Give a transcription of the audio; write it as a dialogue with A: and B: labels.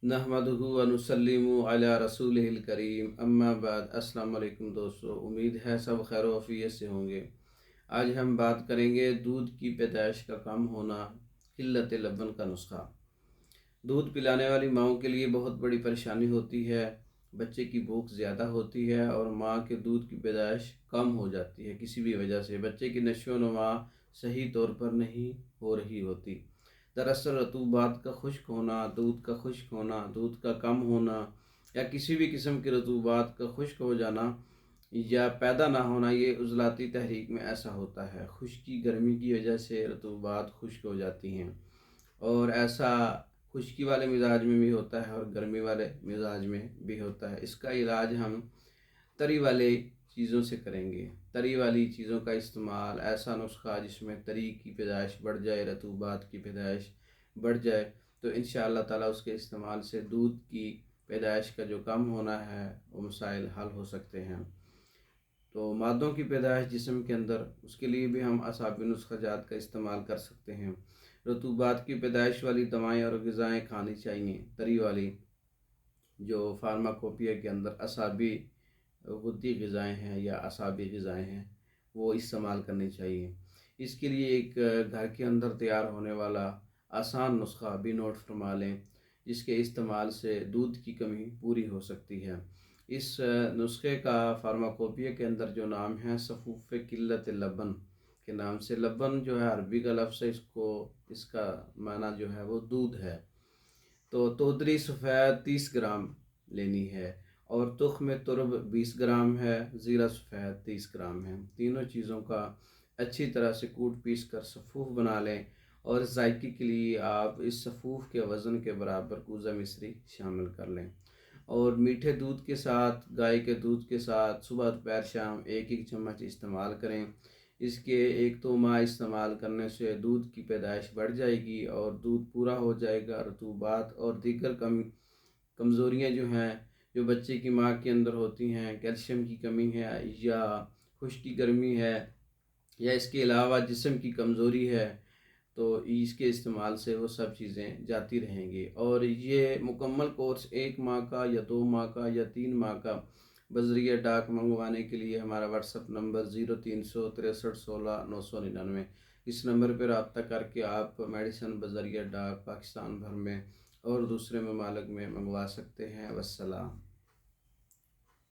A: नहमदुहु व नुसल्लिमु अला रसूलिहिल करीम अम्मा बाद। अस्सलाम वालेकुम दोस्तों, उम्मीद है सब खैर वफ़ियत से होंगे। आज हम बात करेंगे दूध की पैदाइश का कम होना, किल्लत लबन का नुस्खा। दूध पिलाने वाली माओं के लिए बहुत बड़ी परेशानी होती है। बच्चे की भूख ज़्यादा होती है और माँ के दूध की पैदाइश कम हो जाती है। किसी भी वजह से बच्चे की नशो नुमा सही तौर पर नहीं हो रही होती। दरअसल रतूबात का खुश्क होना, दूध का खुश्क होना, दूध का कम होना या किसी भी किस्म की रतूबात का खुश्क हो जाना या पैदा ना होना, ये उज़लाती तहरीक में ऐसा होता है। खुश्की गर्मी की वजह से रतूबात खुश्क हो जाती हैं और ऐसा खुश्की वाले मिजाज में भी होता है और गर्मी वाले मिजाज में भी होता है। इसका इलाज हम तरी वाले चीज़ों से करेंगे। तरी वाली चीज़ों का इस्तेमाल, ऐसा नुस्खा जिसमें तरी की पैदाइश बढ़ जाए, रतूबात की पैदाइश बढ़ जाए, तो इंशाअल्लाह ताला उसके इस्तेमाल से दूध की पैदाइश का जो कम होना है वो मसाइल हल हो सकते हैं। तो मादों की पैदाइश जिस्म के अंदर, उसके लिए भी हम असाबी नुस्खाजात का इस्तेमाल कर सकते हैं। रतूबात की पैदाइश वाली दवाएँ और ग़िज़ाएँ खानी चाहिए। तरी वाली जो फार्माकोपिया के अंदर असाबी गुद्दी ग़िज़ाएँ हैं या असाबी ग़िज़ाएँ हैं, वो इस्तेमाल करनी चाहिए। इसके लिए एक घर के अंदर तैयार होने वाला आसान नुस्खा भी नोट फरमा लें, जिसके इस्तेमाल से दूध की कमी पूरी हो सकती है। इस नुस्खे का फार्माकोपिया के अंदर जो नाम है, सफ़ूफ़ किल्लत लबन के नाम से। लबन जो है अरबी का लफ्ज़ है, इसका माना जो है वो दूध है। तो तोदरी सफ़ेद 30 ग्राम लेनी है और तुख्म तुर्ब 20 ग्राम है, ज़ीरा सफ़ेद 30 ग्राम है। तीनों चीज़ों का अच्छी तरह से कूट पीस कर सफ़ूफ़ बना लें और जायके के लिए आप इस सफ़ूफ़ के वज़न के बराबर कूज़ा मिश्री शामिल कर लें और मीठे दूध के साथ, गाय के दूध के साथ सुबह दोपहर शाम एक एक चम्मच इस्तेमाल करें। इसके 1-2 माह इस्तेमाल करने से दूध की पैदाइश बढ़ जाएगी और दूध पूरा हो जाएगा। रतूबात और दीगर कमज़ोरियाँ जो हैं, जो बच्चे की माँ के अंदर होती हैं, कैल्शियम की कमी है या खुश्की गर्मी है या इसके अलावा जिस्म की कमज़ोरी है, तो इसके इस्तेमाल से वो सब चीज़ें जाती रहेंगी। और ये मुकम्मल कोर्स 1 माह का या 2 माह का या 3 माह का बज़रिया डाक मंगवाने के लिए हमारा व्हाट्सअप नंबर 0300 63 16 999, इस नंबर पर रब्ता करके आप मेडिसिन बज़रिया डाक पाकिस्तान भर में और दूसरे ममालिक में मंगवा सकते हैं। वस्सलाम।